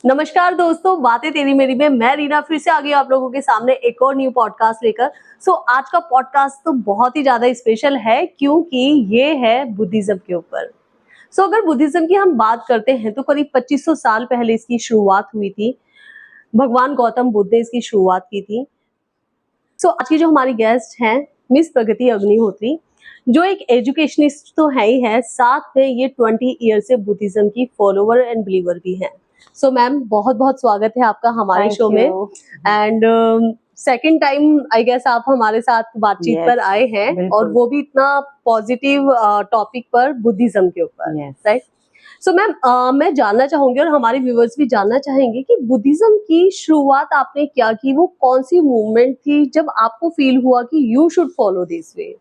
नमस्कार दोस्तों, बातें तेरी मेरी में मैं रीना फिर से आ गई आप लोगों के सामने एक और न्यू पॉडकास्ट लेकर। आज का पॉडकास्ट तो बहुत ही ज्यादा स्पेशल है क्योंकि ये है बुद्धिज्म के ऊपर। अगर बुद्धिज्म की हम बात करते हैं तो करीब 2500 साल पहले इसकी शुरुआत हुई थी। भगवान गौतम बुद्ध ने इसकी शुरुआत की थी। आज की जो हमारी गेस्ट हैं मिस प्रगति अग्निहोत्री, जो एक एजुकेशनिस्ट तो है ही है, साथ में ये 20 ईयर से बुद्धिज्म की फॉलोवर एंड बिलीवर भी हैं। मैम, बहुत बहुत स्वागत है आपका हमारे शो में। And second time I guess आप हमारे साथ बातचीत पर आए हैं, और वो भी इतना पॉजिटिव टॉपिक पर, बुद्धिज्म के ऊपर, राइट? मैम, मैं जानना चाहूंगी और हमारे व्यूअर्स भी जानना चाहेंगे कि बुद्धिज्म की शुरुआत आपने क्या की, वो कौन सी मूवमेंट थी जब आपको फील हुआ कि you should follow this way?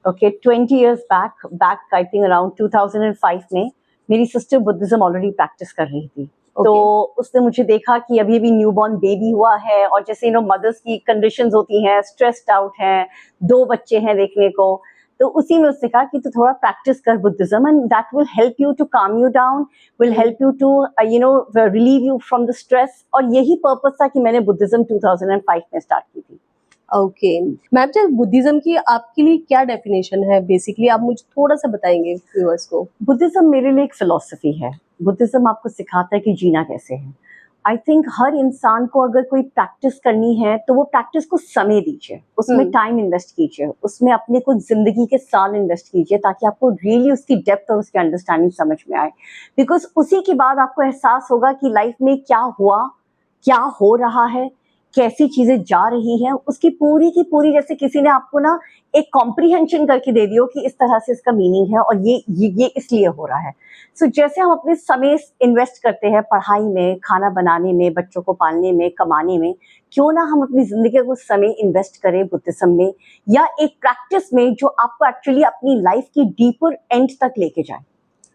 Okay, 20 years back I think around 2005 में मेरी सिस्टर बुद्धिज्म ऑलरेडी प्रैक्टिस कर रही थी। तो उसने मुझे देखा कि अभी अभी न्यूबॉर्न बेबी हुआ है, और जैसे मदर्स की कंडीशंस होती हैं, स्ट्रेस्ड आउट हैं, 2 बच्चे हैं देखने को, तो उसी में उसने कहा कि तू थोड़ा प्रैक्टिस कर Buddhism, and that will help you to calm you down, will help you to relieve you from the stress. और यही पर्पस था कि मैंने बुद्धिज्म 2005 में स्टार्ट की थी। ओके मैम, जब बुद्धिज्म की आपके लिए क्या डेफिनेशन है बेसिकली, आप मुझे थोड़ा सा बताएंगे व्यूअर्स को? बुद्धिज्म मेरे लिए एक फिलॉसफी है। बुद्धिज्म आपको सिखाता है कि जीना कैसे है। आई थिंक हर इंसान को अगर कोई प्रैक्टिस करनी है तो वो प्रैक्टिस को समय दीजिए, उसमें टाइम इन्वेस्ट कीजिए, उसमें अपने कुछ जिंदगी के साल इन्वेस्ट कीजिए, ताकि आपको रियली उसकी डेप्थ और उसकी अंडरस्टैंडिंग समझ में आए। बिकॉज उसी के बाद आपको एहसास होगा कि लाइफ में क्या हुआ, क्या हो रहा है, कैसी चीजें जा रही हैं, उसकी पूरी की पूरी, जैसे किसी ने आपको ना एक कॉम्प्रीहेंशन करके दे दियो कि इस तरह से इसका मीनिंग है और ये इसलिए हो रहा है। जैसे हम अपने समय इन्वेस्ट करते हैं पढ़ाई में, खाना बनाने में, बच्चों को पालने में, कमाने में, क्यों ना हम अपनी जिंदगी को समय इन्वेस्ट करें बुद्धिज्म में, या एक प्रैक्टिस में जो आपको एक्चुअली अपनी लाइफ की डीपर एंड तक लेके जाए।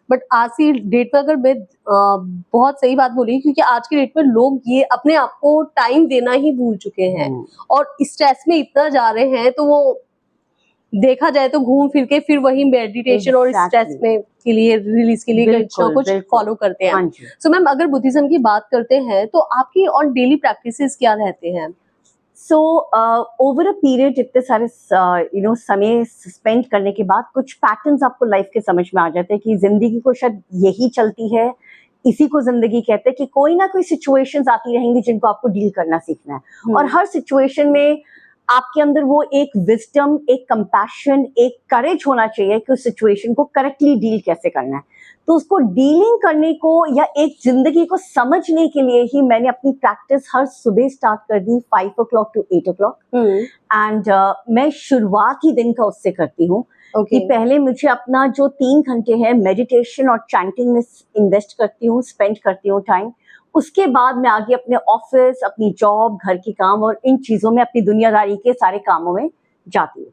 बट आज की डेट में, अगर मैं बहुत सही बात बोली, क्योंकि आज की डेट में लोग ये अपने आप को टाइम देना ही भूल चुके हैं और स्ट्रेस में इतना जा रहे हैं, तो वो देखा जाए तो घूम फिर के फिर वही मेडिटेशन और स्ट्रेस में के लिए, रिलीज के लिए कुछ फॉलो करते हैं। मैम, अगर बुद्धिज्म की बात करते हैं तो आपकी ऑन डेली प्रैक्टिसेस क्या रहते हैं? ओवर अ पीरियड इतने सारे समय स्पेंड करने के बाद कुछ पैटर्न्स आपको लाइफ के समझ में आ जाते हैं कि जिंदगी को शायद यही चलती है, इसी को जिंदगी कहते हैं, कि कोई ना कोई सिचुएशंस आती रहेंगी जिनको आपको डील करना सीखना है। और हर सिचुएशन में आपके अंदर वो एक विजडम, एक कंपैशन, एक करेज होना चाहिए कि उस सिचुएशन को करेक्टली डील कैसे करना है। तो उसको डीलिंग करने को या एक जिंदगी को समझने के लिए ही मैंने अपनी प्रैक्टिस हर सुबह स्टार्ट कर दी 5 o'clock to 8 o'clock। एंड मैं शुरुआत ही दिन का उससे करती हूँ कि पहले मुझे अपना जो 3 घंटे है मेडिटेशन और चैंटिंग में इन्वेस्ट करती हूँ, स्पेंड करती हूँ टाइम। उसके बाद मैं आगे अपने ऑफिस, अपनी जॉब, घर की काम और इन चीजों में, अपनी दुनियादारी के सारे कामों में जाती हूँ।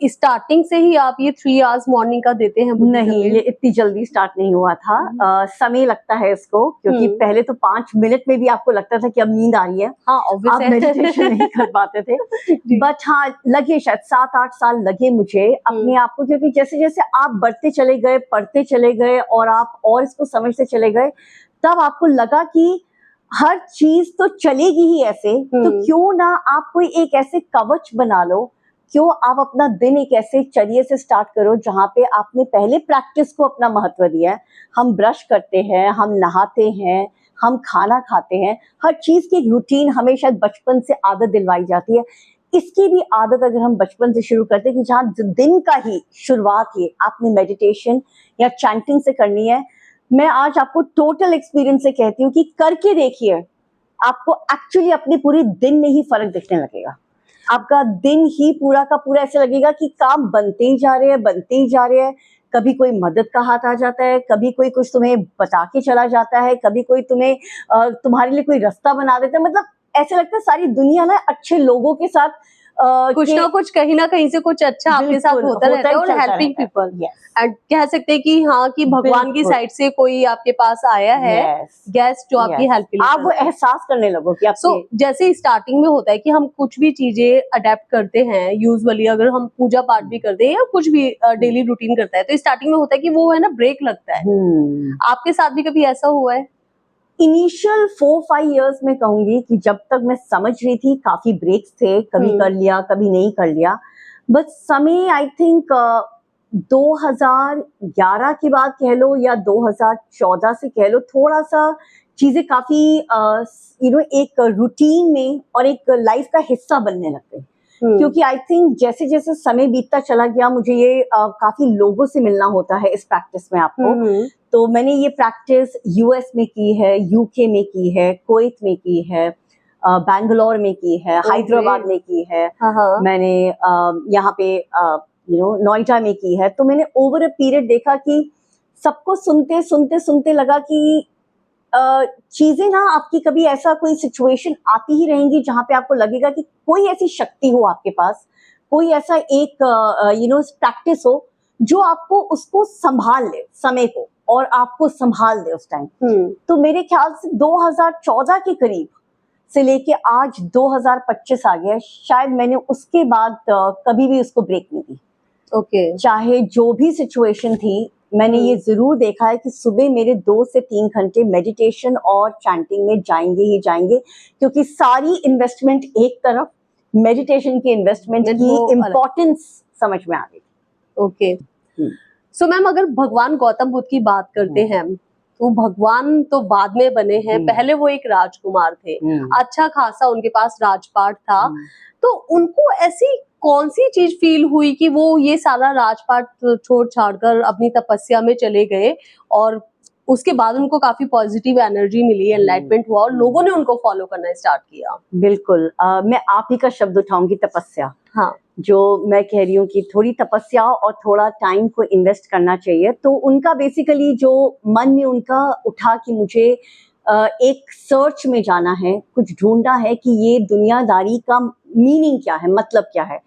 स्टार्टिंग से ही आप ये 3 hours मॉर्निंग का देते हैं? नहीं, ये इतनी जल्दी स्टार्ट नहीं हुआ था। समय लगता है इसको, क्योंकि पहले तो 5 मिनट में भी आपको लगता था कि अब नींद आ रही है। आप मेडिटेशन नहीं कर पाते थे। बट हाँ, लगे शायद 7-8 साल लगे मुझे अपने आप को, क्योंकि जैसे जैसे आप बढ़ते चले गए, पढ़ते चले गए और आप और इसको समझते चले गए, तब आपको लगा कि हर चीज तो चलेगी ही ऐसे, तो क्यों ना आप कोई एक ऐसे कवच बना लो, क्यों आप अपना दिन एक ऐसे चर्ये से स्टार्ट करो जहाँ पे आपने पहले प्रैक्टिस को अपना महत्व दिया है। हम ब्रश करते हैं, हम नहाते हैं, हम खाना खाते हैं, हर चीज की एक रूटीन हमें शायद बचपन से आदत दिलवाई जाती है। इसकी भी आदत अगर हम बचपन से शुरू करते हैं कि जहाँ दिन का ही शुरुआत ही आपने मेडिटेशन या चैंटिंग से करनी है। मैं आज आपको टोटल एक्सपीरियंस से कहती हूँ कि करके देखिए, आपको एक्चुअली अपने पूरे दिन में ही फर्क दिखने लगेगा। आपका दिन ही पूरा का पूरा ऐसे लगेगा कि काम बनते ही जा रहे हैं, बनते ही जा रहे हैं। कभी कोई मदद का हाथ आ जाता है, कभी कोई कुछ तुम्हें बता के चला जाता है, कभी कोई तुम्हें तुम्हारे लिए कोई रास्ता बना देता है। मतलब ऐसे लगता है सारी दुनिया ना अच्छे लोगों के साथ कुछ ना कुछ, कहीं ना कहीं से कुछ अच्छा आपके साथ होता रहता है, और हेल्पिंग पीपल। कह सकते हैं कि हाँ, कि भगवान की साइड से कोई आपके पास आया है, गेस्ट, जो आपकी हेल्प के लिए। आप वो एहसास करने लगो कि जैसे स्टार्टिंग में होता है कि हम कुछ भी चीजें अडेप्ट करते हैं, यूजुअली अगर हम पूजा पाठ भी करते हैं या कुछ भी डेली रूटीन करता है, तो स्टार्टिंग में होता है कि वो है ना, ब्रेक लगता है। आपके साथ भी कभी ऐसा हुआ है? इनिशियल 4-5 इयर्स में कहूंगी कि जब तक मैं समझ रही थी, काफी ब्रेक्स थे, कभी कर लिया कभी नहीं कर लिया, बट समय आई थिंक 2011 की बात कह लो या 2014 से कह लो, थोड़ा सा चीजें काफी एक रूटीन में और एक लाइफ का हिस्सा बनने लग गई। क्योंकि आई थिंक जैसे जैसे समय बीतता चला गया, मुझे ये काफी लोगों से मिलना होता है इस प्रैक्टिस में आपको। तो मैंने ये प्रैक्टिस यूएस में की है, यूके में की है, कुवैत में की है, बैंगलोर में की है, हैदराबाद में की है, मैंने यहाँ पे नोएडा में की है। तो मैंने ओवर अ पीरियड देखा कि सबको सुनते सुनते सुनते लगा कि चीजें ना, आपकी कभी ऐसा कोई सिचुएशन आती ही रहेंगी जहां पे आपको लगेगा कि कोई ऐसी शक्ति हो आपके पास, कोई ऐसा एक प्रैक्टिस हो जो आपको उसको संभाल ले, समय को, और आपको संभाल दे उस टाइम। तो मेरे ख्याल से 2014 के करीब से लेके आज 2025 आ गया, शायद मैंने उसके बाद कभी भी उसको ब्रेक नहीं दी। चाहे जो भी सिचुएशन थी, मैंने ये जरूर देखा है कि सुबह मेरे 2 से 3 घंटे मेडिटेशन और चैंटिंग में जाएंगे ही जाएंगे, क्योंकि सारी इन्वेस्टमेंट एक तरफ, मेडिटेशन की इन्वेस्टमेंट की इम्पोर्टेंस समझ में आ गई। सो मैम, अगर भगवान गौतम बुद्ध की बात करते हैं, तो भगवान तो बाद में बने हैं, पहले वो एक राजकुमार थे, अच्छा खासा उनके पास राजपाट था। तो उनको ऐसी कौन सी चीज फील हुई कि वो ये सारा राजपाट छोड़ छाड़ कर अपनी तपस्या में चले गए, और उसके बाद उनको काफी पॉजिटिव एनर्जी मिली, एनलाइटमेंट हुआ और लोगों ने उनको फॉलो करना स्टार्ट किया? बिल्कुल, मैं आप ही का शब्द उठाऊंगी, तपस्या। हाँ, जो मैं कह रही हूँ कि थोड़ी तपस्या और थोड़ा टाइम को इन्वेस्ट करना चाहिए। तो उनका बेसिकली जो मन में उनका उठा कि मुझे एक सर्च में जाना है, कुछ ढूंढना है कि ये दुनियादारी का मीनिंग क्या है, मतलब क्या है।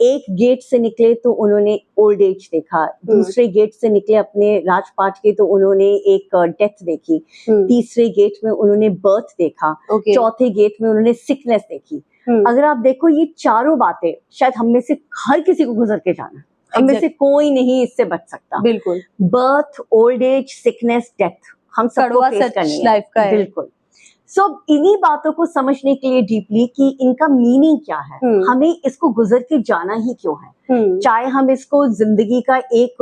एक गेट से निकले तो उन्होंने ओल्ड एज देखा, दूसरे गेट से निकले अपने राजपाट के तो उन्होंने एक डेथ देखी, तीसरे गेट में उन्होंने बर्थ देखा, चौथे गेट में उन्होंने सिकनेस देखी। अगर आप देखो, ये चारों बातें शायद हम में से हर किसी को गुजर के जाना, हम में से कोई नहीं इससे बच सकता। बिल्कुल, birth, old age, sickness, death, हम सबको फेस करनी है लाइफ का। बिल्कुल। सो इन्हीं बातों को समझने के लिए डीपली कि इनका मीनिंग क्या है, हमें इसको गुजर के जाना ही क्यों है। चाहे हम इसको जिंदगी का एक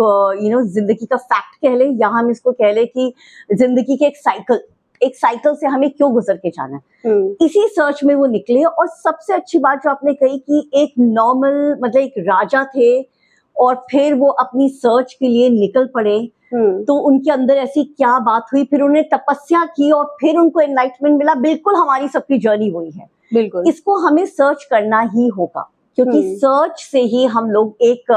जिंदगी का फैक्ट कह ले, या हम इसको कह ले कि जिंदगी के एक साइकिल से हमें क्यों गुजर के जाना है। इसी सर्च में वो निकले। और सबसे अच्छी बात जो आपने कही कि एक नॉर्मल, मतलब एक राजा थे और फिर वो अपनी सर्च के लिए निकल पड़े, तो उनके अंदर ऐसी क्या बात हुई, फिर उन्होंने तपस्या की और फिर उनको एनलाइटमेंट मिला। बिल्कुल हमारी सबकी जर्नी वही है। बिल्कुल, इसको हमें सर्च करना ही होगा, क्योंकि सर्च से ही हम लोग एक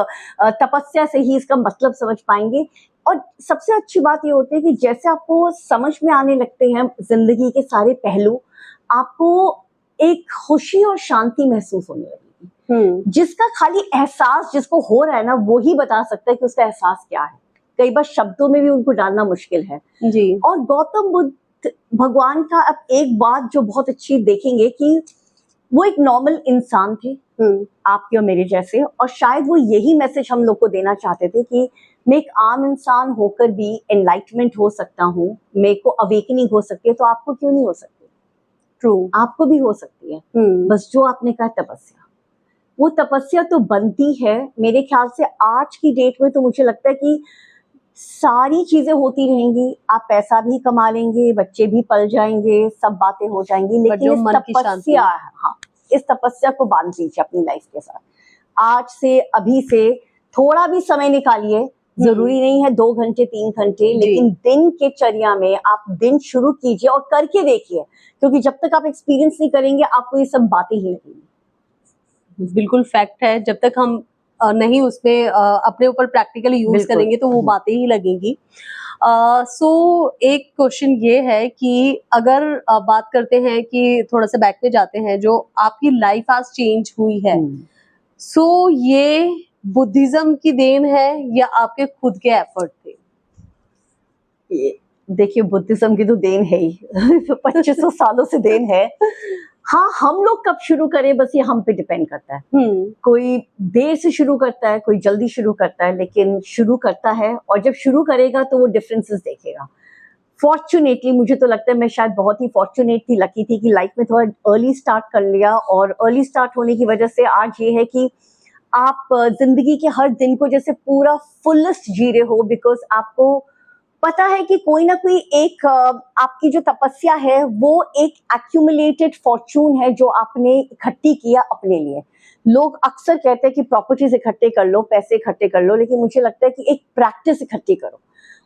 तपस्या से ही इसका मतलब समझ पाएंगे। और सबसे अच्छी बात ये होती है कि जैसे आपको समझ में आने लगते हैं जिंदगी के सारे पहलू, आपको एक खुशी और शांति महसूस होने लगेगी। जिसका खाली एहसास जिसको हो रहा है ना, वो ही बता सकता है कि उसका एहसास क्या है। कई बार शब्दों में भी उनको डालना मुश्किल है जी। और गौतम बुद्ध भगवान का, अब एक बात जो बहुत अच्छी देखेंगे कि वो एक नॉर्मल इंसान थे, आपके और मेरे जैसे, और शायद वो यही मैसेज हम लोग को देना चाहते थे कि मैं एक आम इंसान होकर भी एनलाइटमेंट हो सकता हूँ, मेरे को अवेकनिंग हो सकती है, तो आपको क्यों नहीं हो सकती? ट्रू, आपको भी हो सकती है। बस जो आपने कहा तपस्या, वो तपस्या तो बनती है। मेरे ख्याल से आज की डेट में तो मुझे लगता है कि सारी चीजें होती रहेंगी, आप पैसा भी कमा लेंगे, बच्चे भी पल जाएंगे, सब बातें हो जाएंगी, लेकिन इस तपस्या, हाँ, इस तपस्या को बांध लीजिए अपनी लाइफ के साथ। आज से, अभी से थोड़ा भी समय निकालिए, जरूरी नहीं है 2 घंटे 3 घंटे, लेकिन दिन के चर्या में आप दिन शुरू कीजिए और करके देखिए, क्योंकि जब तक आप एक्सपीरियंस नहीं करेंगे आपको ये सब बातें ही लगेंगी। बिल्कुल फैक्ट है, जब तक हम नहीं उसमें अपने ऊपर प्रैक्टिकली यूज करेंगे तो वो बातें ही लगेंगी। सो एक क्वेश्चन ये है कि अगर बात करते हैं कि थोड़ा सा बैक में जाते हैं, जो आपकी लाइफ आज चेंज हुई है, सो ये बुद्धिज्म की देन है या आपके खुद के एफर्ट थे? देखिए, बुद्धिज्म की तो देन है ही 2500 सालों से देन है। हाँ, हम लोग कब शुरू करें, बस ये हम पे डिपेंड करता है। कोई देर से शुरू करता है, कोई जल्दी शुरू करता है, लेकिन शुरू करता है, और जब शुरू करेगा तो वो डिफरेंसेस देखेगा। फॉर्चुनेटली मुझे तो लगता है मैं शायद बहुत ही फॉर्चुनेट थी, लकी थी कि लाइफ में थोड़ा अर्ली स्टार्ट कर लिया, और अर्ली स्टार्ट होने की वजह से आज ये है कि आप जिंदगी के हर दिन को जैसे पूरा फुलेस्ट जी रहे हो, बिकॉज आपको पता है कि कोई ना कोई एक आपकी जो तपस्या है वो एक एक्यूमुलेटेड फॉर्चून है जो आपने इकट्ठी किया अपने लिए। लोग अक्सर कहते हैं कि प्रॉपर्टीज इकट्ठे कर लो, पैसे इकट्ठे कर लो, लेकिन मुझे लगता है कि एक प्रैक्टिस इकट्ठी करो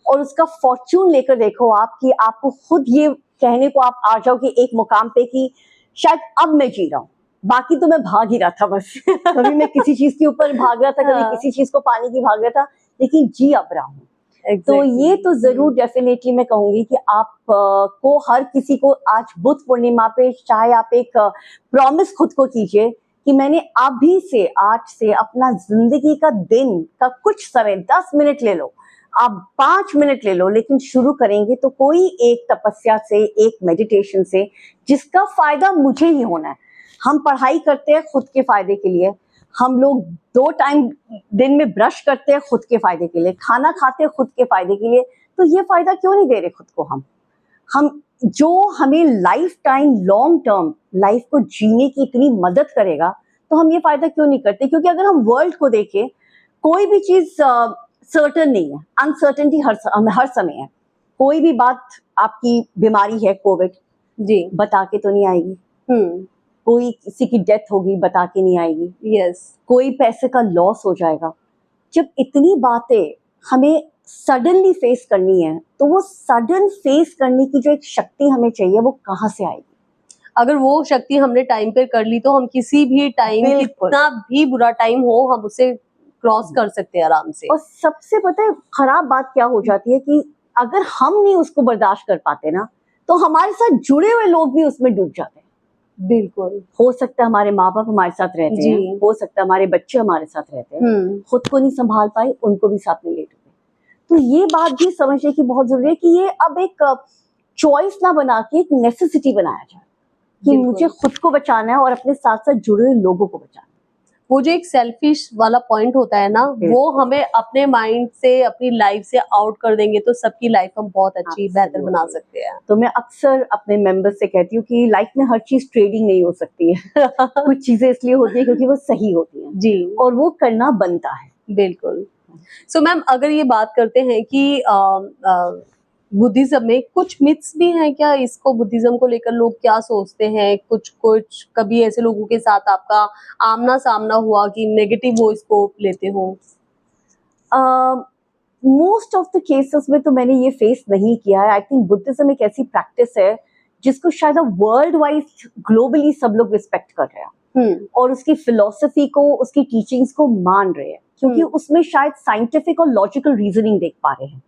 और उसका फॉर्चून लेकर देखो आप, कि आपको खुद ये कहने को आप आ जाओ कि एक मुकाम पे कि शायद अब मैं जी रहा हूँ, बाकी तो मैं भाग ही रहा था बस कभी मैं किसी चीज के ऊपर भाग रहा था, कभी हाँ। किसी चीज को पाने की भाग रहा था, लेकिन जी अब रहा हूँ। तो Exactly. ये तो जरूर डेफिनेटली मैं कहूंगी कि आप को हर किसी को आज बुद्ध पूर्णिमा पे चाहे आप एक प्रॉमिस खुद को कीजिए कि मैंने अभी से आज से अपना जिंदगी का दिन का कुछ समय 10 मिनट ले लो, आप 5 मिनट ले लो, लेकिन शुरू करेंगे तो कोई एक तपस्या से, एक मेडिटेशन से, जिसका फायदा मुझे ही होना है। हम पढ़ाई करते हैं खुद के फायदे के लिए, हम लोग 2 टाइम दिन में ब्रश करते हैं खुद के फायदे के लिए, खाना खाते हैं खुद के फायदे के लिए, तो ये फायदा क्यों नहीं दे रहे खुद को हम जो हमें life time long term life को जीने की इतनी मदद करेगा, तो हम ये फायदा क्यों नहीं करते? क्योंकि अगर हम वर्ल्ड को देखें, कोई भी चीज सर्टन नहीं है, अनसर्टेनिटी हर समय है। कोई भी बात, आपकी बीमारी है कोविड, जी बता के तो नहीं आएगी, कोई किसी की डेथ होगी बता के नहीं आएगी, यस कोई पैसे का लॉस हो जाएगा। जब इतनी बातें हमें सडनली फेस करनी है, तो वो सडन फेस करने की जो एक शक्ति हमें चाहिए वो कहाँ से आएगी? अगर वो शक्ति हमने टाइम पे कर ली तो हम किसी भी टाइम, बिल्कुल। कितना भी बुरा टाइम हो, हम उसे क्रॉस कर सकते हैं आराम से। और सबसे पता है खराब बात क्या हो जाती है कि अगर हम नहीं उसको बर्दाश्त कर पाते ना, तो हमारे साथ जुड़े हुए लोग भी उसमें डूब जाते हैं। बिल्कुल। हो सकता है हमारे माँ बाप हमारे साथ रहते जी। हैं, हो सकता है हमारे बच्चे हमारे साथ रहते हैं, खुद को नहीं संभाल पाए, उनको भी साथ में ले डूबे। तो ये बात भी समझने की बहुत जरूरी है कि ये अब एक चॉइस ना बना के एक नेसेसिटी बनाया जाए कि बिल्कुल। मुझे खुद को बचाना है और अपने साथ साथ जुड़े हुए लोगों को बचाना है। वो जो एक सेल्फिश वाला पॉइंट होता है ना, वो हमें अपने माइंड से, अपनी लाइफ से आउट कर देंगे तो सबकी लाइफ हम बहुत अच्छी, बेहतर बना सकते हैं। तो मैं अक्सर अपने मेंबर्स से कहती हूँ कि लाइफ में हर चीज ट्रेडिंग नहीं हो सकती है कुछ चीजें इसलिए होती है क्योंकि वो सही होती हैं जी, और वो करना बनता है। बिल्कुल। सो मैम, अगर ये बात करते हैं कि बुद्धिज्म में कुछ मिथ्स भी हैं क्या? इसको, बुद्धिज्म को लेकर लोग क्या सोचते हैं? कुछ कभी ऐसे लोगों के साथ आपका आमना सामना हुआ कि नेगेटिव वो इसको लेते हो? मोस्ट ऑफ द केसेस में तो मैंने ये फेस नहीं किया है। आई थिंक बुद्धिज्म एक ऐसी प्रैक्टिस है जिसको शायद वर्ल्ड वाइड ग्लोबली सब लोग रिस्पेक्ट कर रहे हैं और उसकी फिलॉसफी को, उसकी टीचिंग्स को मान रहे हैं, क्योंकि उसमें शायद साइंटिफिक और लॉजिकल रीजनिंग देख पा रहे हैं।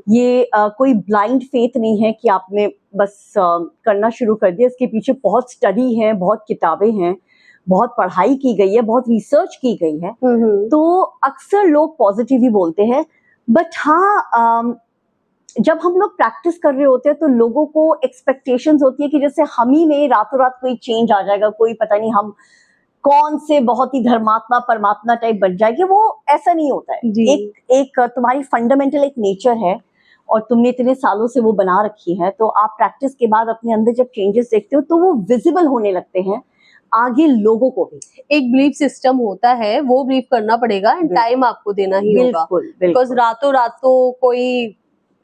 ये कोई ब्लाइंड फेथ नहीं है कि आपने बस करना शुरू कर दिया। इसके पीछे बहुत स्टडी है, बहुत किताबें हैं, बहुत पढ़ाई की गई है, बहुत रिसर्च की गई है। तो अक्सर लोग पॉजिटिव ही बोलते हैं, बट हाँ, जब हम लोग प्रैक्टिस कर रहे होते हैं तो लोगों को एक्सपेक्टेशंस होती है कि जैसे हम ही में रातों रात कोई चेंज आ जाएगा, कोई पता नहीं हम कौन से बहुत ही धर्मात्मा परमात्मा टाइप बन जाएंगे। वो ऐसा नहीं होता है। एक तुम्हारी फंडामेंटल एक नेचर है और तुमने इतने सालों से वो बना रखी है, तो आप प्रैक्टिस के बाद अपने अंदर जब चेंजेस देखते हो तो वो विजिबल होने लगते हैं आगे लोगों को भी। एक बिलीफ सिस्टम होता है, वो बिलीव करना पड़ेगा एंड टाइम आपको देना ही होगा, बिकॉज रातों रात तो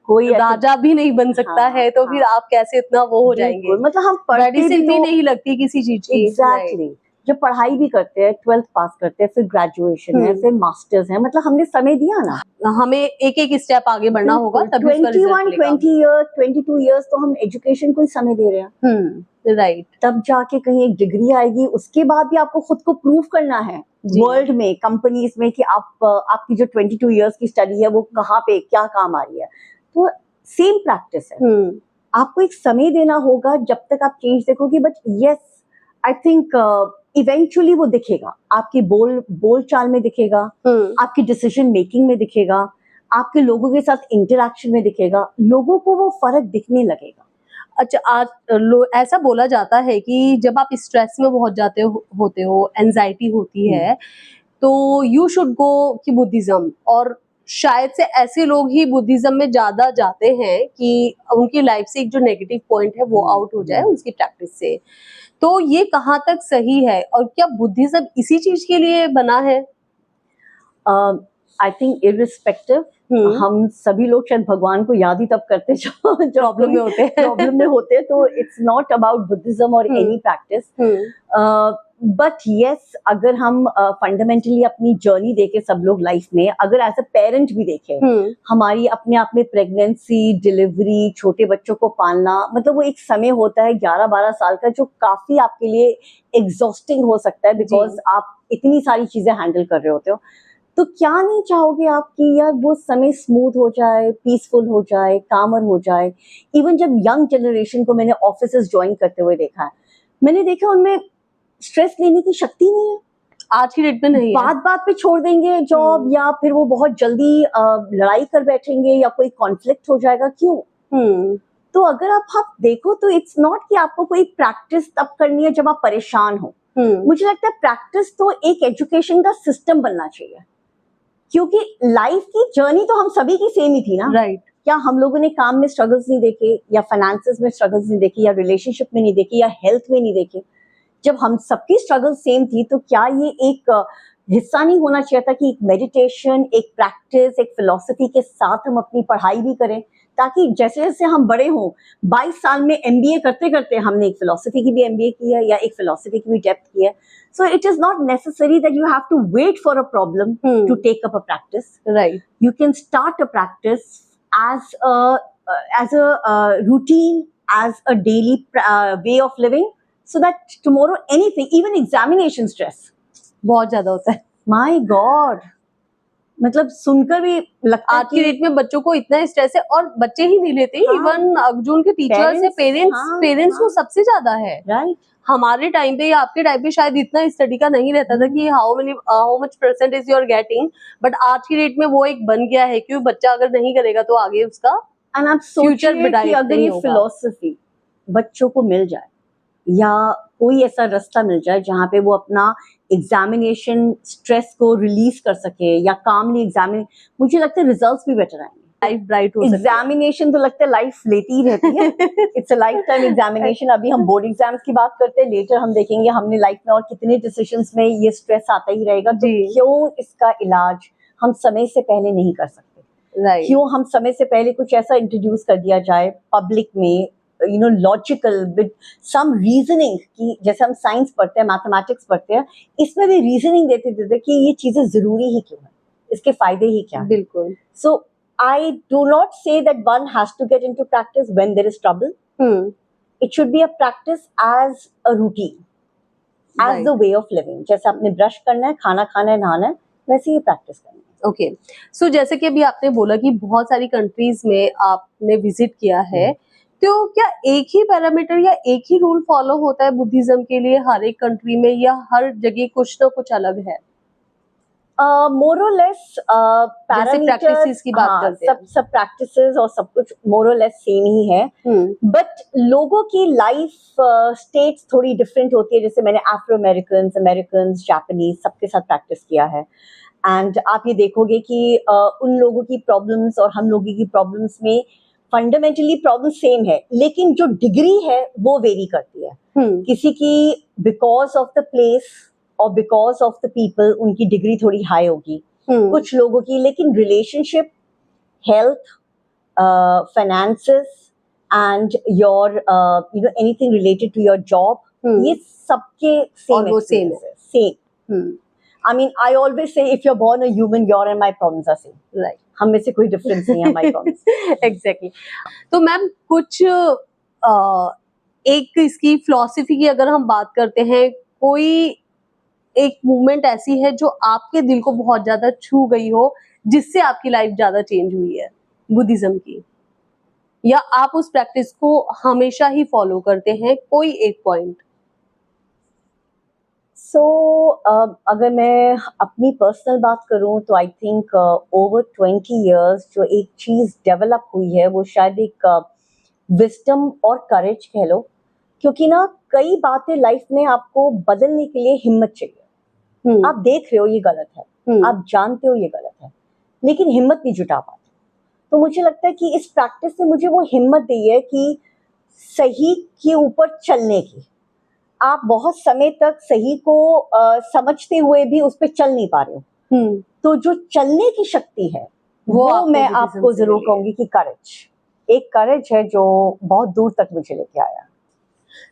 कोई राजा भी नहीं बन सकता है, तो फिर आप कैसे इतना वो हो जाएंगे? मतलब हम मेडिसिन भी नहीं लगती किसी चीज की। एग्जैक्टली। जब पढ़ाई भी करते हैं, 12th पास करते हैं, फिर ग्रेजुएशन है, फिर मास्टर्स है, मतलब हमने समय दिया ना, हमें एक एक स्टेप आगे बढ़ना होगा, तभी उसका रिजल्ट मिलेगा। 20 इयर्स 22 इयर्स तो हम एजुकेशन को ही समय दे रहे हैं। राइट। तब जाके कहीं एक डिग्री आएगी, उसके बाद भी आपको खुद को प्रूव करना है वर्ल्ड में, कंपनीज में, कि आपकी जो 22 इयर्स की स्टडी है वो कहाँ पे क्या काम आ रही है। तो सेम प्रैक्टिस है, आपको एक समय देना होगा जब तक आप चेंज देखोगे। But yes, I think eventually वो दिखेगा, आपकी बोल चाल में दिखेगा, आपकी डिसीजन मेकिंग में दिखेगा, आपके लोगों के साथ इंटरेक्शन में दिखेगा, लोगों को वो फर्क दिखने लगेगा। अच्छा, आज ऐसा बोला जाता है कि जब आप स्ट्रेस में बहुत जाते होते हो, एंजाइटी होती है, तो यू शुड गो कि बुद्धिज्म, और शायद से ऐसे लोग ही बुद्धिज्म में ज्यादा जाते हैं कि उनकी लाइफ से एक जो नेगेटिव पॉइंट है वो आउट हो जाए उसकी प्रैक्टिस से। तो ये कहाँ तक सही है और क्या बुद्धिज्म इसी चीज के लिए बना है? आई थिंक इररिस्पेक्टिव, हम सभी लोग शायद भगवान को याद ही तब करते जो प्रॉब्लम में होते हैं। प्रॉब्लम में होते हैं। तो इट्स नॉट अबाउट बुद्धिज्म और एनी प्रैक्टिस, बट यस, अगर हम फंडामेंटली अपनी जर्नी देखें सब लोग लाइफ में, अगर एज अ पेरेंट भी देखें, हमारी अपने आप में प्रेगनेंसी, डिलीवरी, छोटे बच्चों को पालना, मतलब वो एक समय होता है 11-12 साल का जो काफी आपके लिए एग्जॉस्टिंग हो सकता है, बिकॉज आप इतनी सारी चीजें हैंडल कर रहे होते हो। तो क्या नहीं चाहोगे आप कि यार वो समय स्मूथ हो जाए, पीसफुल हो जाए, कामर हो जाए। इवन जब यंग जनरेशन को मैंने ऑफिसेस ज्वाइन करते हुए देखा है, मैंने देखा उनमें स्ट्रेस लेने की शक्ति नहीं है। आज की डेट में नहीं है। बात पे छोड़ देंगे जॉब, या फिर वो बहुत जल्दी लड़ाई कर बैठेंगे या कोई कॉन्फ्लिक्ट हो जाएगा। क्यों? तो अगर आप देखो तो इट्स नॉट कि आपको कोई प्रैक्टिस तब करनी है जब आप परेशान हो। मुझे लगता है प्रैक्टिस तो एक एजुकेशन का सिस्टम बनना चाहिए, क्योंकि लाइफ की जर्नी तो हम सभी की सेम ही थी ना। राइट। क्या हम लोगों ने काम में स्ट्रगल्स नहीं देखे, या फाइनेंसेस में स्ट्रगल्स नहीं देखे, या रिलेशनशिप में नहीं देखे, या हेल्थ में नहीं देखे? जब हम सबकी स्ट्रगल सेम थी, तो क्या ये एक हिस्सा नहीं होना चाहिए था कि एक मेडिटेशन, एक प्रैक्टिस, एक फिलॉसफी के साथ हम अपनी पढ़ाई भी करें, ताकि जैसे जैसे हम बड़े हों, 22 साल में एमबीए करते करते हमने एक फिलॉसफी की भी एमबीए की है, या एक फिलॉसफी की भी डेप्थ की है। So it is not necessary that you have to wait for a problem to take up a practice. Right. You can start a practice as a routine, as a daily way of living, so that tomorrow anything, even examination stress, बहुत ज्यादा होता है। My God, मतलब सुनकर भी लगता है आज की डेट में बच्चों को इतना स्ट्रेस है, और बच्चे ही नहीं लेते, इवन जो उनके टीचर्स है, पेरेंट्स को सबसे ज्यादा है। राइट। हमारे टाइम पे या आपके टाइम पे शायद इतना स्टडी का नहीं रहता था कि how much percentage you are getting, but आज की डेट में वो एक बन गया है कि बच्चा अगर नहीं करेगा तो आगे उसका फ्यूचर ब्राइट अगर ये फिलॉसफी बच्चों को मिल जाए, या कोई ऐसा रास्ता मिल जाए जहाँ पे वो अपना एग्जामिनेशन स्ट्रेस को रिलीज कर सके, या कामली एग्जामिन, मुझे लगता है रिजल्ट्स भी बेटर आएंगे, लाइफ ब्राइट हो सकती है। एग्जामिनेशन तो लगता है लाइफ लेती ही रहती है। It's a life time examination. अभी हम बोर्ड एग्जाम्स की बात करते हैं, लेटर हम देखेंगे हमने लाइफ में और कितने डिसीजंस में ये स्ट्रेस आता ही रहेगा। तो क्यों इसका इलाज हम समय से पहले नहीं कर सकते? क्यों हम समय से पहले कुछ ऐसा इंट्रोड्यूस कर दिया जाए पब्लिक में, लॉजिकल विद सम रीजनिंग, कि जैसे हम साइंस पढ़ते हैं, मैथमेटिक्स पढ़ते हैं, इसमें भी रीजनिंग देते देते कि ये चीजें जरूरी ही क्यों है, इसके फायदे ही क्या है। बिल्कुल। सो I do not say that one has to get into practice when there is trouble. It should be a practice as a routine, as the way of living. जैसे आपने ब्रश करना है, खाना खाना है, नहाना है, वैसे ही प्रैक्टिस करना है। ओके, सो जैसे कि अभी आपने बोला कि बहुत सारी कंट्रीज में आपने विजिट किया है, तो क्या एक ही पैरामीटर या एक ही रूल फॉलो होता है बुद्धिज्म के लिए हर एक कंट्री में, या हर जगह कुछ ना कुछ अलग है? मोर और लेस प्रैक्टिसेस की बात करते हैं, सब प्रैक्टिसेस और सब कुछ मोर और लेस सेम ही है, बट लोगों की लाइफ स्टेट्स थोड़ी डिफरेंट होती है। जैसे मैंने अफ्रो अमेरिकन, जापानीज सबके साथ प्रैक्टिस किया है, एंड आप ये देखोगे कि उन लोगों की प्रॉब्लम्स और हम लोगों की प्रॉब्लम्स में फंडामेंटली प्रॉब्लम सेम है, लेकिन जो डिग्री है वो वेरी करती है। किसी की बिकॉज ऑफ द प्लेस और बिकॉज ऑफ द पीपल उनकी डिग्री थोड़ी हाई होगी, कुछ लोगों की, लेकिन relationship, health, finances and your anything related to your job, ये सबके same. I mean, I always say if you're born a human, your and my problems are same. Right. हम में से कोई डिफरेंस नहीं है हमारी प्रॉब्लम्स। Exactly. तो मैम कुछ एक इसकी फिलॉसफी की अगर हम बात करते हैं, कोई एक मूवमेंट ऐसी है जो आपके दिल को बहुत ज्यादा छू गई हो, जिससे आपकी लाइफ ज्यादा चेंज हुई है बुद्धिज्म की, या आप उस प्रैक्टिस को हमेशा ही फॉलो करते हैं, कोई एक पॉइंट? सो अगर मैं अपनी पर्सनल बात करूं तो आई थिंक ओवर 20 years जो एक चीज डेवलप हुई है वो शायद एक विजडम और करेज कह लो, क्योंकि ना कई बातें लाइफ में आपको बदलने के लिए हिम्मत चाहिए। आप देख रहे हो ये गलत है, आप जानते हो ये गलत है, लेकिन हिम्मत नहीं जुटा पाते। तो मुझे लगता है कि इस प्रैक्टिस ने मुझे वो हिम्मत दी है कि सही के ऊपर चलने की। आप बहुत समय तक सही को समझते हुए भी उस पर चल नहीं पा रहे हो, तो जो चलने की शक्ति है वो मैं आपको जरूर कहूंगी कि करेज, एक करेज है जो बहुत दूर तक मुझे लेके आया।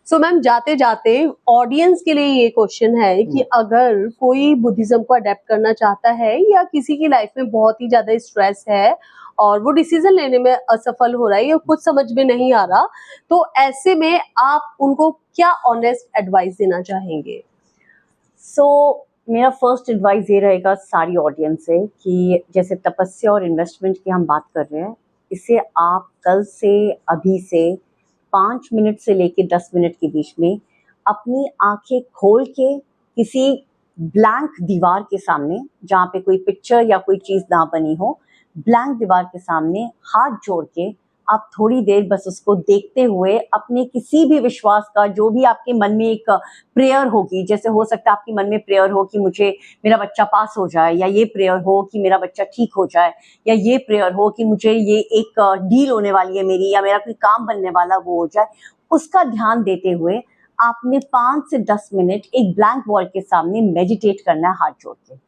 सो मैम, जाते जाते ऑडियंस के लिए ये क्वेश्चन है कि अगर कोई बुद्धिज्म को अडेप्ट करना चाहता है या किसी की लाइफ में बहुत ही ज्यादा स्ट्रेस है और वो डिसीजन लेने में असफल हो रहा है या कुछ समझ में नहीं आ रहा, तो ऐसे में आप उनको क्या ऑनेस्ट एडवाइस देना चाहेंगे? मेरा फर्स्ट एडवाइस ये रहेगा सारी ऑडियंस से कि जैसे तपस्या और इन्वेस्टमेंट की हम बात कर रहे हैं, इसे आप कल से, अभी से 5 मिनट से लेके 10 मिनट के बीच में अपनी आंखें खोल के किसी ब्लैंक दीवार के सामने, जहाँ पे कोई पिक्चर या कोई चीज़ ना बनी हो, ब्लैंक दीवार के सामने हाथ जोड़ के आप थोड़ी देर बस उसको देखते हुए अपने किसी भी विश्वास का, जो भी आपके मन में एक प्रेयर होगी, जैसे हो सकता है आपके मन में प्रेयर हो कि मुझे मेरा बच्चा पास हो जाए, या ये प्रेयर हो कि मेरा बच्चा ठीक हो जाए, या ये प्रेयर हो कि मुझे ये एक डील होने वाली है मेरी, या मेरा कोई काम बनने वाला वो हो जाए, उसका ध्यान देते हुए आपने 5 से 10 मिनट एक ब्लैंक वॉल के सामने मेडिटेट करना है हाथ जोड़ के।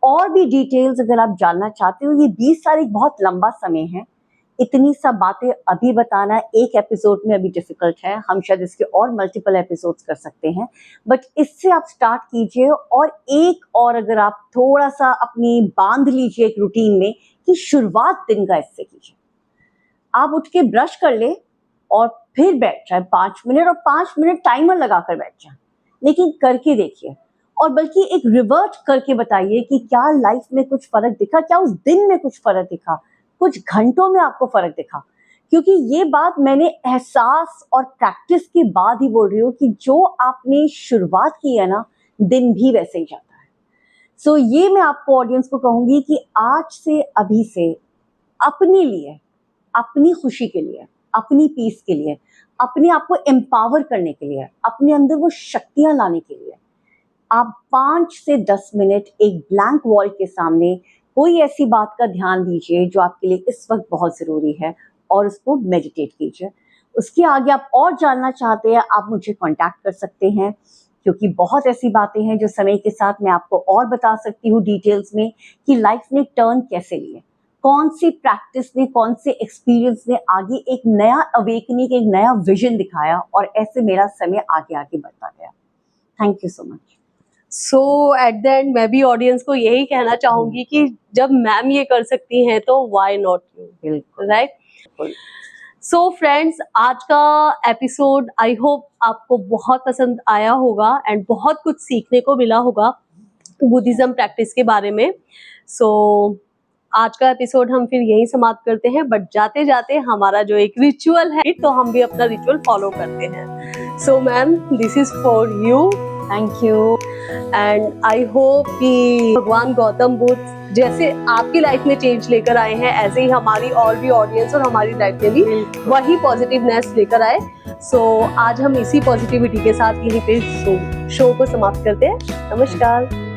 और भी डिटेल्स अगर आप जानना चाहते हो, ये 20 साल एक बहुत लंबा समय है, इतनी सब बातें अभी बताना एक एपिसोड में अभी डिफिकल्ट है, हम शायद इसके और मल्टीपल एपिसोड्स कर सकते हैं, बट इससे आप स्टार्ट कीजिए। और अगर आप थोड़ा सा अपनी बांध लीजिए एक रूटीन में कि शुरुआत दिन का इससे कीजिए। आप उठ के ब्रश कर ले और फिर बैठ जाए 5 मिनट, और 5 मिनट टाइमर लगाकर बैठ जाए, लेकिन करके देखिए, और बल्कि एक रिवर्ट करके बताइए कि क्या लाइफ में कुछ फर्क दिखा, क्या उस दिन में कुछ फर्क दिखा, कुछ घंटों में आपको फर्क दिखा। क्योंकि ये बात मैंने एहसास और प्रैक्टिस के बाद ही बोल रही हूँ कि जो आपने शुरुआत की है ना, दिन भी वैसे ही जाता है। ये मैं आपको ऑडियंस को कहूंगी कि आज से, अभी से अपने लिए, अपनी खुशी के लिए, अपनी पीस के लिए, अपने आप को एम्पावर करने के लिए, अपने अंदर वो शक्तियां लाने के लिए आप 5 से 10 मिनट एक ब्लैंक वॉल के सामने कोई ऐसी बात का ध्यान दीजिए जो आपके लिए इस वक्त बहुत ज़रूरी है, और उसको मेडिटेट कीजिए। उसके आगे आप और जानना चाहते हैं, आप मुझे कांटेक्ट कर सकते हैं, क्योंकि बहुत ऐसी बातें हैं जो समय के साथ मैं आपको और बता सकती हूँ डिटेल्स में कि लाइफ ने टर्न कैसे लिए, कौन सी प्रैक्टिस ने, कौन से एक्सपीरियंस ने आगे एक नया अवेकनिंग, एक नया विजन दिखाया, और ऐसे मेरा समय आगे आगे बढ़ता गया। Thank you so much. At the end मैं भी ऑडियंस को यही कहना चाहूंगी कि जब मैम ये कर सकती हैं तो व्हाई नॉट यू, बिल्कुल राइट? सो फ्रेंड्स, आज का एपिसोड आई होप आपको बहुत पसंद आया होगा एंड बहुत कुछ सीखने को मिला होगा बुद्धिज्म प्रैक्टिस के बारे में। आज का एपिसोड हम फिर यही समाप्त करते हैं, बट जाते जाते हमारा जो एक रिचुअल है, तो हम भी अपना रिचुअल फॉलो करते हैं। So ma'am, this is for you. Thank you. And I hope कि भगवान गौतम बुद्ध जैसे आपकी लाइफ में चेंज लेकर आए हैं, ऐसे ही हमारी और भी ऑडियंस और हमारी लाइफ में भी वही पॉजिटिवनेस लेकर आए। आज हम इसी पॉजिटिविटी के साथ यहीं पे शो को समाप्त करते हैं। नमस्कार।